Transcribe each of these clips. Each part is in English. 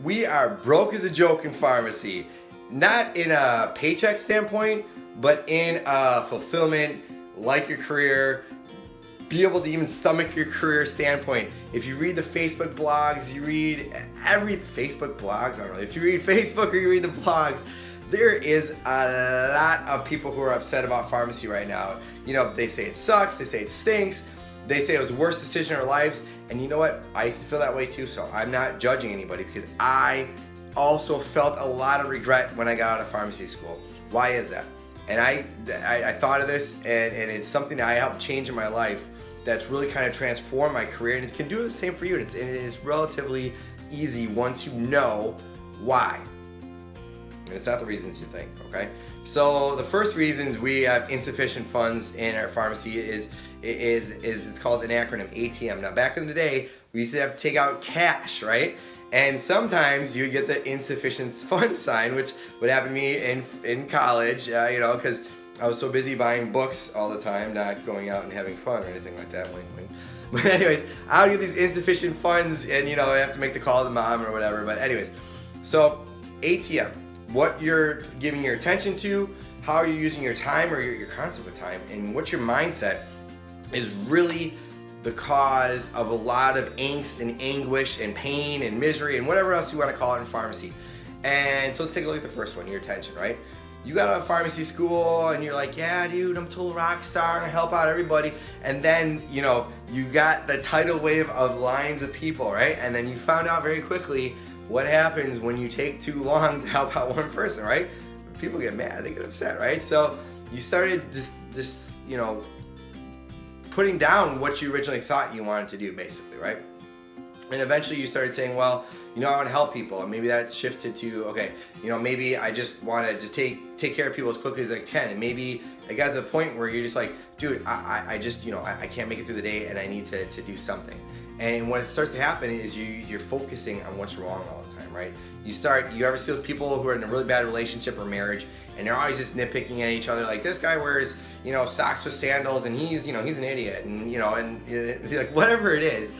We are broke as a joke in pharmacy. Not in a paycheck standpoint, but in a fulfillment, like your career, be able to even stomach your career standpoint. If you read the Facebook blogs, you read every Facebook blogs, I don't know, if you read Facebook or you read the blogs, there is a lot of people who are upset about pharmacy right now. You know, they say it sucks, they say it stinks, they say it was the worst decision in our lives, and you know what? I used to feel that way too, so I'm not judging anybody because I also felt a lot of regret when I got out of pharmacy school. Why is that? And I thought of this, and it's something that I helped change in my life that's really kind of transformed my career, and it can do the same for you. And it's relatively easy once you know why. And it's not the reasons you think, okay? So the first reasons we have insufficient funds in our pharmacy is it's called an acronym, ATM. Now back in the day, we used to have to take out cash, right? And sometimes you get the insufficient funds sign, which would happen to me in college, you know, because I was so busy buying books all the time, not going out and having fun or anything like that, wink, wink. But anyways, I would get these insufficient funds and, you know, I have to make the call to mom or whatever. But anyways, so ATM, what you're giving your attention to, how you're using your time or your concept of time, and what's your mindset is really the cause of a lot of angst and anguish and pain and misery and whatever else you want to call it in pharmacy. And so let's take a look at the first one, your attention, right? You got out of pharmacy school and you're like, yeah, dude, I'm a total rock star, I help out everybody. And then, you know, you got the tidal wave of lines of people, right? And then you found out very quickly what happens when you take too long to help out one person, right? People get mad, they get upset, right? So you started just you know, putting down what you originally thought you wanted to do, basically, right? And eventually you started saying, well, you know, I want to help people. And maybe that shifted to, okay, you know, maybe I just want to just take care of people as quickly as I can. And maybe I got to the point where you're just like, dude, I just, you know, I can't make it through the day and I need to do something. And what starts to happen is you're focusing on what's wrong all the time, right? You ever see those people who are in a really bad relationship or marriage and they're always just nitpicking at each other, like this guy wears, you know, socks with sandals and he's, you know, he's an idiot, and, you know, and like whatever it is,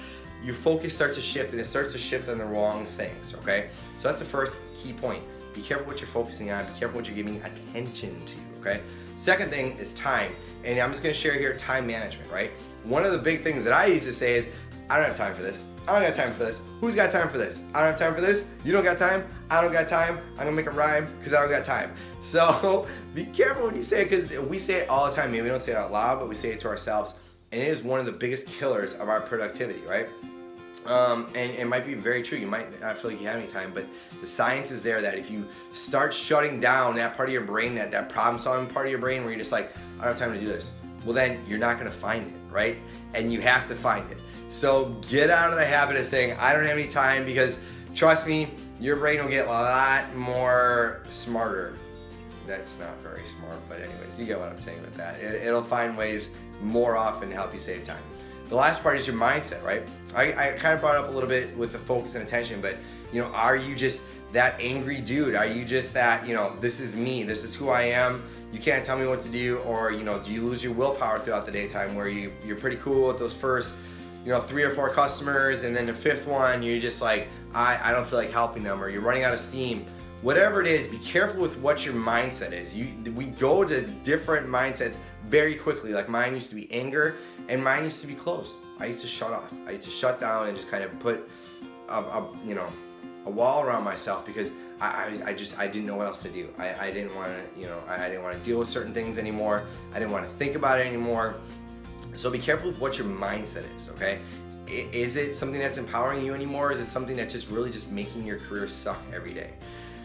your focus starts to shift, and it starts to shift on the wrong things, okay? So that's the first key point. Be careful what you're focusing on, be careful what you're giving attention to, okay? Second thing is time, and I'm just gonna share here time management, right? One of the big things that I used to say is, I don't have time for this. I don't got time for this. Who's got time for this? I don't have time for this. You don't got time. I don't got time. I'm gonna make a rhyme because I don't got time. So be careful when you say it, because we say it all the time. Maybe we don't say it out loud, but we say it to ourselves. And it is one of the biggest killers of our productivity, right? And it might be very true. You might not feel like you have any time, but the science is there that if you start shutting down that part of your brain, that problem-solving part of your brain where you're just like, I don't have time to do this, well then you're not gonna find it, right? And you have to find it. So get out of the habit of saying, I don't have any time, because trust me, your brain will get a lot more smarter. That's not very smart, but anyways, you get what I'm saying with that. It'll find ways more often to help you save time. The last part is your mindset, right? I kind of brought it up a little bit with the focus and attention, but you know, are you just that angry dude? Are you just that, you know, this is me, this is who I am, you can't tell me what to do? Or, you know, do you lose your willpower throughout the daytime where you're pretty cool with those first, you know, 3 or 4 customers, and then the 5th one, you're just like, I don't feel like helping them, or you're running out of steam. Whatever it is, be careful with what your mindset is. We go to different mindsets very quickly. Like mine used to be anger, and mine used to be closed. I used to shut off. I used to shut down and just kind of put you know, a wall around myself, because I didn't know what else to do. I didn't want to, you know, I didn't want to deal with certain things anymore. I didn't want to think about it anymore. So be careful with what your mindset is, okay? Is it something that's empowering you anymore? Or is it something that's just really just making your career suck every day?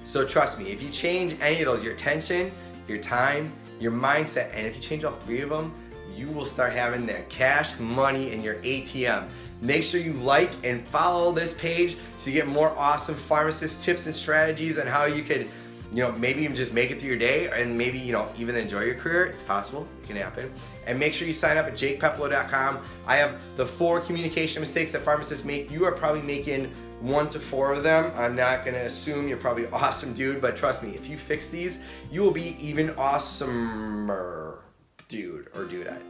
So trust me, if you change any of those, your attention, your time, your mindset, and if you change all 3 of them, you will start having that cash money in your ATM. Make sure you like and follow this page so you get more awesome pharmacist tips and strategies on how you could, you know, maybe even just make it through your day, and maybe, you know, even enjoy your career. It's possible, it can happen. And make sure you sign up at jakepeplo.com. I have the 4 communication mistakes that pharmacists make. You are probably making 1 to 4 of them. I'm not gonna assume you're probably awesome, dude, but trust me, if you fix these, you will be even awesomer, dude or dudette.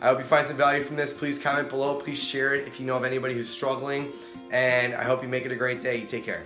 I hope you find some value from this. Please comment below, please share it if you know of anybody who's struggling, and I hope you make it a great day. You take care.